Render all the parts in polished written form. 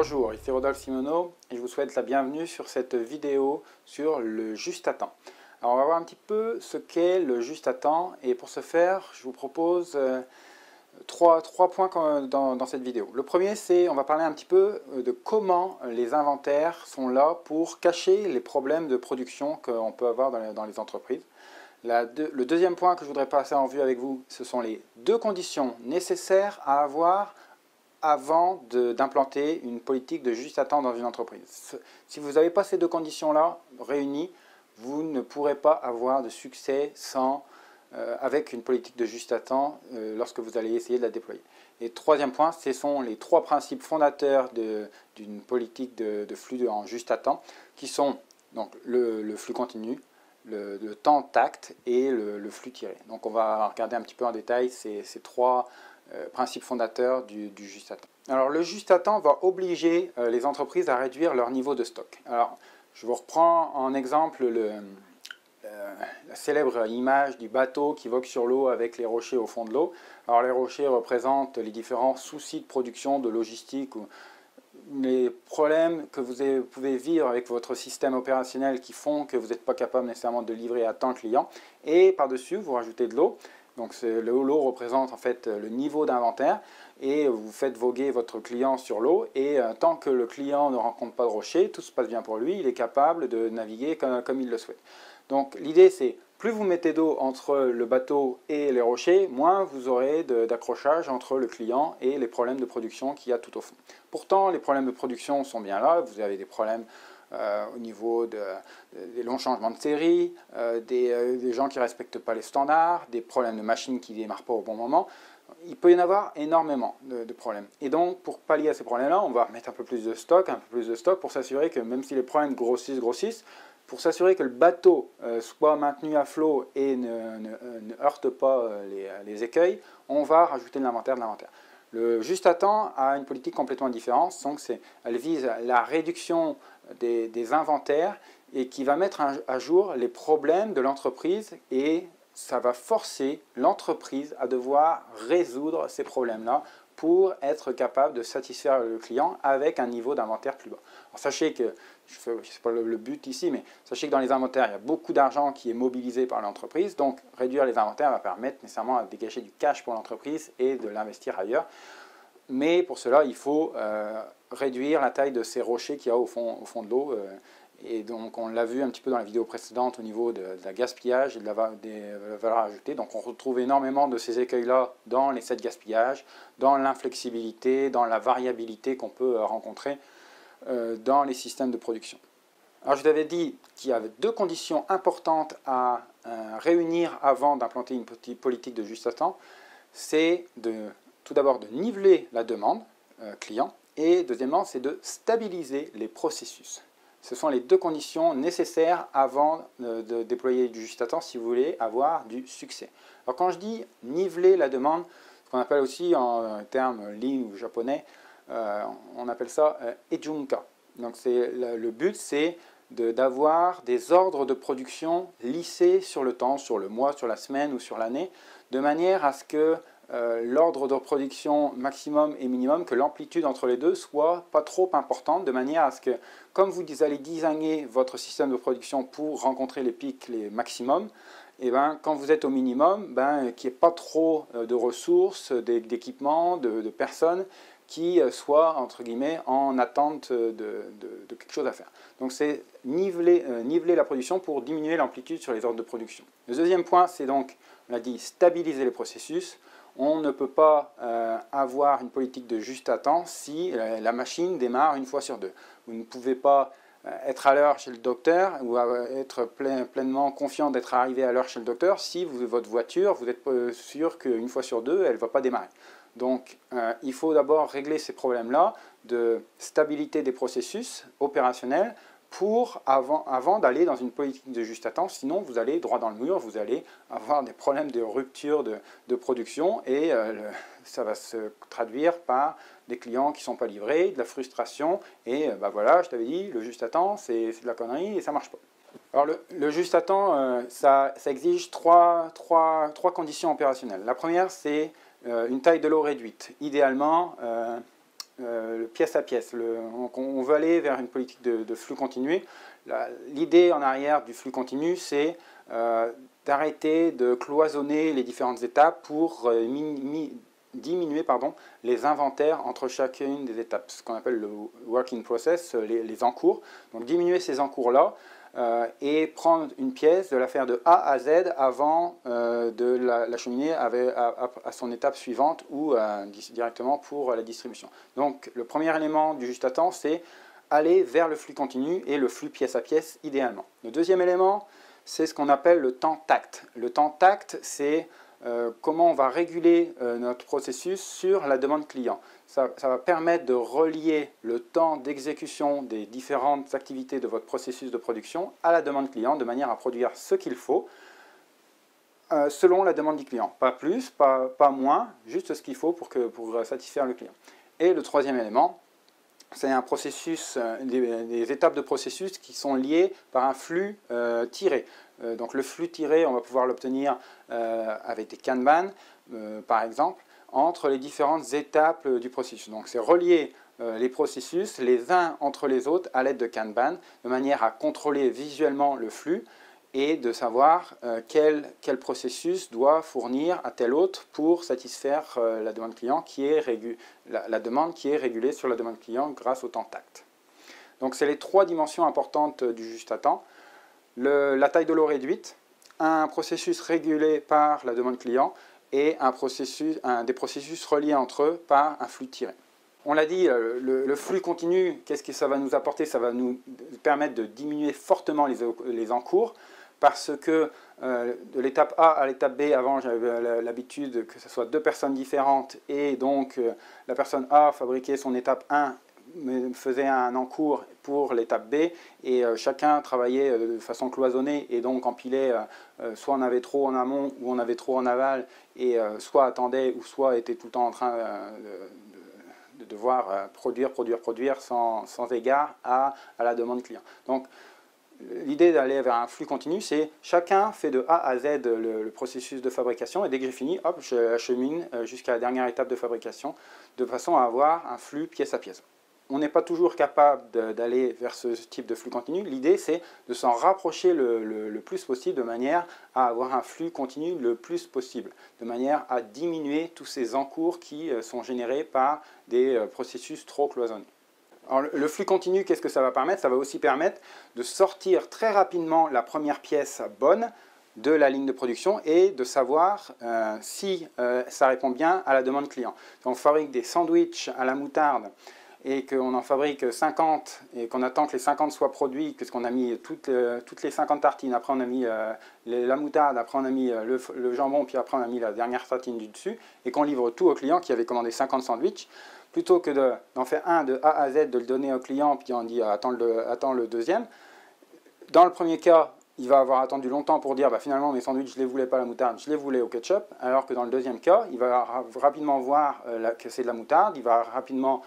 Bonjour, ici Rodolphe Simoneau et je vous souhaite la bienvenue sur cette vidéo sur le juste à temps. Alors on va voir un petit peu ce qu'est le juste à temps et pour ce faire je vous propose trois points dans cette vidéo. Le premier c'est, on va parler un petit peu de comment les inventaires sont là pour cacher les problèmes de production qu'on peut avoir dans les entreprises. Le deuxième point que je voudrais passer en vue avec vous, ce sont les deux conditions nécessaires à avoir avant d'implanter une politique de juste à temps dans une entreprise. Si vous n'avez pas ces deux conditions-là réunies, vous ne pourrez pas avoir de succès avec une politique de juste à temps lorsque vous allez essayer de la déployer. Et troisième point, ce sont les trois principes fondateurs d'une politique de flux en juste à temps, qui sont donc le flux continu, le temps tact et le flux tiré. Donc on va regarder un petit peu en détail ces trois principe fondateur du juste à temps. Alors le juste à temps va obliger les entreprises à réduire leur niveau de stock. Alors je vous reprends en exemple la célèbre image du bateau qui vogue sur l'eau avec les rochers au fond de l'eau. Alors les rochers représentent les différents soucis de production, de logistique, ou les problèmes que vous pouvez vivre avec votre système opérationnel qui font que vous n'êtes pas capable nécessairement de livrer à temps client. Et par-dessus, vous rajoutez de l'eau. Donc l'eau représente en fait le niveau d'inventaire et vous faites voguer votre client sur l'eau et tant que le client ne rencontre pas de rocher, tout se passe bien pour lui, il est capable de naviguer comme il le souhaite. Donc l'idée c'est, plus vous mettez d'eau entre le bateau et les rochers, moins vous aurez d'accrochage entre le client et les problèmes de production qu'il y a tout au fond. Pourtant les problèmes de production sont bien là, vous avez des problèmes au niveau des longs changements de série, des gens qui ne respectent pas les standards, des problèmes de machines qui ne démarrent pas au bon moment. Il peut y en avoir énormément de problèmes. Et donc, pour pallier à ces problèmes-là, on va mettre un peu plus de stock pour s'assurer que même si les problèmes grossissent, pour s'assurer que le bateau soit maintenu à flot et ne heurte pas les écueils, on va rajouter de l'inventaire. Le juste à temps a une politique complètement différente, donc elle vise la réduction des inventaires et qui va mettre à jour les problèmes de l'entreprise et ça va forcer l'entreprise à devoir résoudre ces problèmes-là pour être capable de satisfaire le client avec un niveau d'inventaire plus bas. Alors sachez que, ce n'est pas le but ici, mais sachez que dans les inventaires, il y a beaucoup d'argent qui est mobilisé par l'entreprise, donc réduire les inventaires va permettre nécessairement de dégager du cash pour l'entreprise et de l'investir ailleurs. Mais pour cela, il faut réduire la taille de ces rochers qu'il y a au fond de l'eau. Et donc on l'a vu un petit peu dans la vidéo précédente au niveau de la gaspillage et des valeurs ajoutées. Donc on retrouve énormément de ces écueils-là dans les 7 gaspillages, dans l'inflexibilité, dans la variabilité qu'on peut rencontrer dans les systèmes de production. Alors je vous avais dit qu'il y avait deux conditions importantes à réunir avant d'implanter une politique de juste à temps. C'est tout d'abord de niveler la demande client et deuxièmement c'est de stabiliser les processus. Ce sont les deux conditions nécessaires avant de déployer du juste à temps si vous voulez avoir du succès. Alors quand je dis niveler la demande, ce qu'on appelle aussi en termes lean ou japonais, on appelle ça ejunka. Donc le but c'est d'avoir des ordres de production lissés sur le temps, sur le mois, sur la semaine ou sur l'année, de manière à ce que l'ordre de production maximum et minimum, que l'amplitude entre les deux soit pas trop importante, de manière à ce que, comme vous allez designer votre système de production pour rencontrer les pics, les maximums, et quand vous êtes au minimum, qu'il n'y ait pas trop de ressources, d'équipements, de personnes qui soient, entre guillemets, en attente de quelque chose à faire. Donc c'est niveler la production pour diminuer l'amplitude sur les ordres de production. Le deuxième point, c'est donc, on a dit, stabiliser les processus. On ne peut pas avoir une politique de juste à temps si la machine démarre une fois sur deux. Vous ne pouvez pas être à l'heure chez le docteur ou être pleinement confiant d'être arrivé à l'heure chez le docteur si votre voiture, vous êtes sûr qu'une fois sur deux, elle ne va pas démarrer. Donc il faut d'abord régler ces problèmes-là de stabilité des processus opérationnels avant d'aller dans une politique de juste à temps, sinon vous allez droit dans le mur, vous allez avoir des problèmes de rupture de production et ça va se traduire par des clients qui ne sont pas livrés, de la frustration et voilà, je t'avais dit, le juste à temps c'est de la connerie et ça ne marche pas. Alors le juste à temps, ça exige trois conditions opérationnelles. La première c'est une taille de l'eau réduite. Idéalement, pièce à pièce. Donc on veut aller vers une politique de flux continu. L'idée en arrière du flux continu, c'est d'arrêter de cloisonner les différentes étapes pour diminuer les inventaires entre chacune des étapes, ce qu'on appelle le working process, les encours. Donc diminuer ces encours-là et prendre une pièce, de la faire de A à Z avant de l'acheminer à son étape suivante ou directement pour la distribution. Donc le premier élément du juste à temps, c'est aller vers le flux continu et le flux pièce à pièce idéalement. Le deuxième élément, c'est ce qu'on appelle le temps tact. Le temps tact, c'est comment on va réguler notre processus sur la demande client. Ça va permettre de relier le temps d'exécution des différentes activités de votre processus de production à la demande client, de manière à produire ce qu'il faut selon la demande du client. Pas plus, pas moins, juste ce qu'il faut pour satisfaire le client. Et le troisième élément, c'est un processus, des étapes de processus qui sont liées par un flux tiré. Donc le flux tiré, on va pouvoir l'obtenir avec des Kanban, par exemple, entre les différentes étapes du processus. Donc c'est relier les processus les uns entre les autres à l'aide de Kanban, de manière à contrôler visuellement le flux et de savoir quel processus doit fournir à tel autre pour satisfaire la demande client la demande qui est régulée sur la demande client grâce au temps tact. Donc c'est les trois dimensions importantes du juste à temps. La taille de l'eau réduite, un processus régulé par la demande client et des processus reliés entre eux par un flux tiré. On l'a dit, le flux continu, qu'est-ce que ça va nous apporter? Ça va nous permettre de diminuer fortement les encours, parce que de l'étape A à l'étape B, avant j'avais l'habitude que ce soit deux personnes différentes, et donc la personne A fabriquait son étape 1, faisait un encours pour l'étape B, et chacun travaillait de façon cloisonnée, et donc empilait, soit on avait trop en amont, ou on avait trop en aval, et soit attendait, ou soit était tout le temps en train de devoir produire sans égard à la demande client. Donc l'idée d'aller vers un flux continu, c'est chacun fait de A à Z le processus de fabrication, et dès que j'ai fini, hop, je achemine jusqu'à la dernière étape de fabrication, de façon à avoir un flux pièce à pièce. On n'est pas toujours capable d'aller vers ce type de flux continu. L'idée, c'est de s'en rapprocher le plus possible, de manière à avoir un flux continu le plus possible, de manière à diminuer tous ces encours qui sont générés par des processus trop cloisonnés. Alors, le flux continu, qu'est-ce que ça va permettre? Ça va aussi permettre de sortir très rapidement la première pièce bonne de la ligne de production et de savoir si ça répond bien à la demande client. Si on fabrique des sandwichs à la moutarde et qu'on en fabrique 50 et qu'on attend que les 50 soient produits, puisqu'on a mis toutes les 50 tartines, après on a mis la moutarde, après on a mis le jambon, puis après on a mis la dernière tartine du dessus, et qu'on livre tout au client qui avait commandé 50 sandwichs, plutôt que d'en faire un de A à Z, de le donner au client, puis on dit attends le deuxième. Dans le premier cas, il va avoir attendu longtemps pour dire finalement mes sandwichs, je ne les voulais pas à la moutarde, je les voulais au ketchup, alors que dans le deuxième cas, il va rapidement voir que c'est de la moutarde, il va rapidement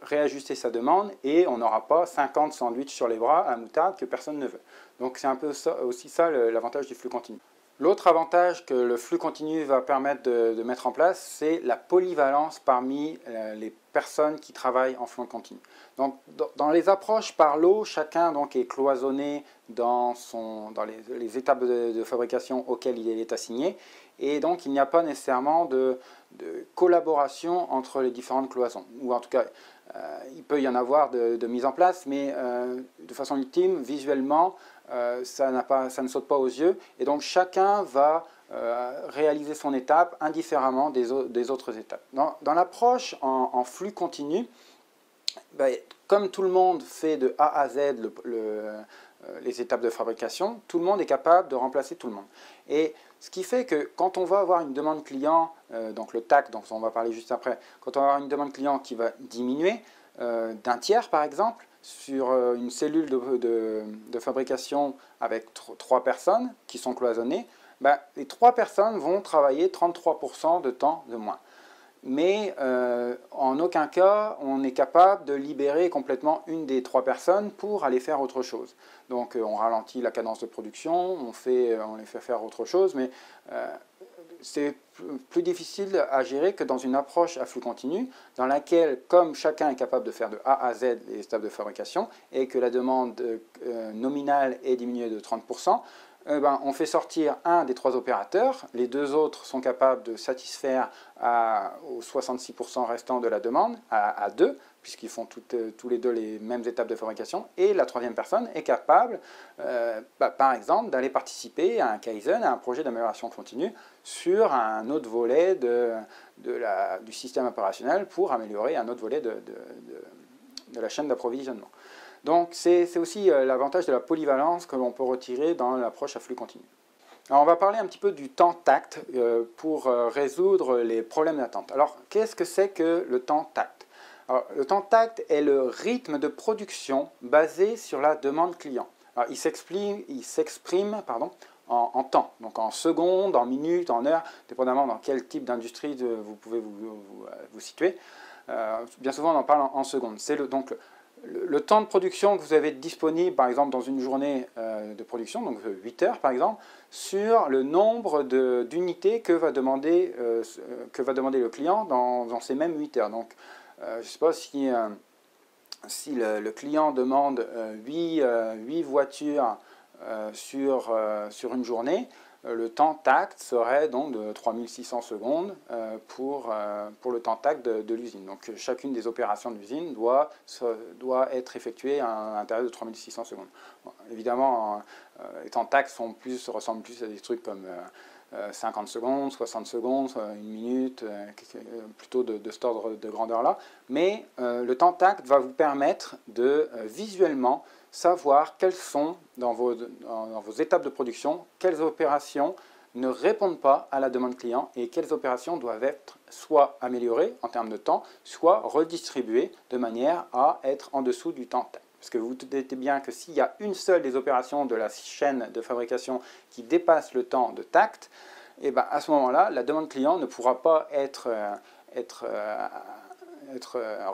réajuster sa demande, et on n'aura pas 50 sandwichs sur les bras à la moutarde que personne ne veut. Donc c'est un peu aussi ça l'avantage du flux continu. L'autre avantage que le flux continu va permettre de mettre en place, c'est la polyvalence parmi les personnes qui travaillent en flux continu. Donc, dans les approches par lot, chacun donc est cloisonné dans les étapes de fabrication auxquelles il est assigné, et donc il n'y a pas nécessairement de collaboration entre les différentes cloisons, ou en tout cas il peut y en avoir de mise en place, mais de façon ultime, visuellement, ça ne saute pas aux yeux, et donc chacun va réaliser son étape indifféremment des autres étapes. Dans l'approche en flux continu, comme tout le monde fait de A à Z les étapes de fabrication, tout le monde est capable de remplacer tout le monde. Et ce qui fait que quand on va avoir une demande client, donc le TAC dont on va parler juste après, quand on va avoir une demande client qui va diminuer d'un tiers par exemple, sur une cellule de fabrication avec 3 personnes qui sont cloisonnées, les 3 personnes vont travailler 33% de temps de moins. Mais en aucun cas, on est capable de libérer complètement une des 3 personnes pour aller faire autre chose. Donc on ralentit la cadence de production, on les fait faire autre chose, mais c'est plus difficile à gérer que dans une approche à flux continu, dans laquelle, comme chacun est capable de faire de A à Z les étapes de fabrication, et que la demande nominale est diminuée de 30%, on fait sortir un des 3 opérateurs, les 2 autres sont capables de satisfaire aux 66% restants de la demande, à 2, puisqu'ils font tous les 2 les mêmes étapes de fabrication, et la 3e personne est capable, par exemple, d'aller participer à un Kaizen, à un projet d'amélioration continue, sur un autre volet du système opérationnel pour améliorer un autre volet de la chaîne d'approvisionnement. Donc c'est aussi l'avantage de la polyvalence que l'on peut retirer dans l'approche à flux continu. Alors on va parler un petit peu du temps tact pour résoudre les problèmes d'attente. Alors qu'est-ce que c'est que le temps tact? Alors, le temps tact est le rythme de production basé sur la demande client. Alors, il s'exprime en temps, donc en secondes, en minutes, en heures, dépendamment dans quel type d'industrie vous pouvez vous situer. Bien souvent on en parle en secondes. C'est donc le temps de production que vous avez disponible, par exemple, dans une journée de production, donc 8 heures par exemple, sur le nombre d'unités que va demander le client dans ces mêmes 8 heures. Donc, je ne sais pas si le client demande 8 voitures sur une journée, le temps tact serait donc de 3600 secondes pour le temps tact de l'usine. Donc chacune des opérations de l'usine doit être effectuée à l'intérieur de 3600 secondes. Bon, évidemment, les temps tact ressemblent plus à des trucs comme 50 secondes, 60 secondes, 1 minute, plutôt de cet ordre de grandeur-là. Mais le temps tact va vous permettre de visuellement savoir quelles sont, dans vos étapes de production, quelles opérations ne répondent pas à la demande client et quelles opérations doivent être soit améliorées en termes de temps, soit redistribuées de manière à être en dessous du temps tact. Parce que vous vous doutez bien que s'il y a une seule des opérations de la chaîne de fabrication qui dépasse le temps de tact, et à ce moment-là, la demande client ne pourra pas être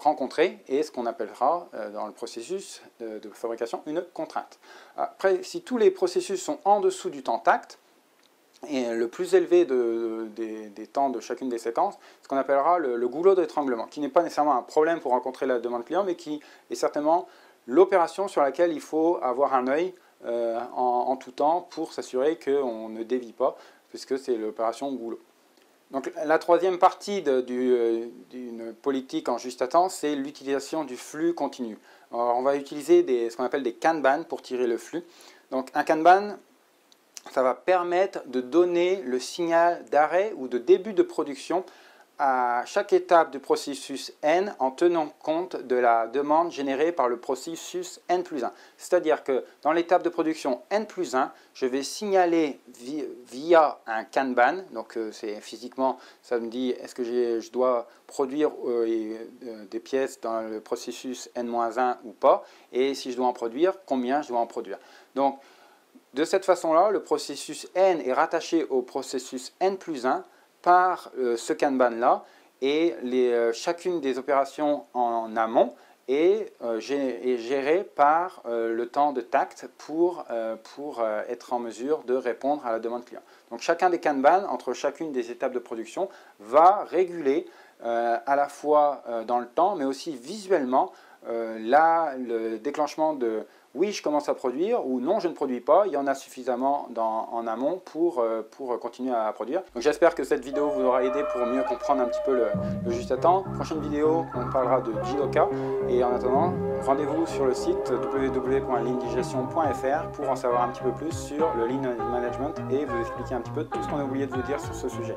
rencontrée et ce qu'on appellera dans le processus de fabrication une contrainte. Après, si tous les processus sont en dessous du temps tact, et le plus élevé des temps de chacune des séquences, ce qu'on appellera le goulot d'étranglement, qui n'est pas nécessairement un problème pour rencontrer la demande client, mais qui est certainement l'opération sur laquelle il faut avoir un œil en tout temps pour s'assurer qu'on ne dévie pas, puisque c'est l'opération goulot. Donc la 3e partie d'une politique en juste à temps, c'est l'utilisation du flux continu. Alors, on va utiliser ce qu'on appelle des Kanban pour tirer le flux. Donc un Kanban, ça va permettre de donner le signal d'arrêt ou de début de production à chaque étape du processus N en tenant compte de la demande générée par le processus N plus 1. C'est-à-dire que dans l'étape de production N plus 1, je vais signaler via un Kanban, donc c'est physiquement, ça me dit est-ce que je dois produire des pièces dans le processus N-1 ou pas, et si je dois en produire, combien je dois en produire. Donc de cette façon-là, le processus N est rattaché au processus N plus 1 par ce Kanban-là, et chacune des opérations en amont est gérée par le temps de tact pour être en mesure de répondre à la demande client. Donc chacun des Kanban, entre chacune des étapes de production, va réguler à la fois dans le temps, mais aussi visuellement le déclenchement de oui, je commence à produire, ou non, je ne produis pas, il y en a suffisamment en amont pour continuer à produire. Donc j'espère que cette vidéo vous aura aidé pour mieux comprendre un petit peu le juste à temps. Prochaine vidéo, on parlera de Jidoka, et en attendant, rendez-vous sur le site www.leandigestion.fr pour en savoir un petit peu plus sur le Lean Management et vous expliquer un petit peu tout ce qu'on a oublié de vous dire sur ce sujet.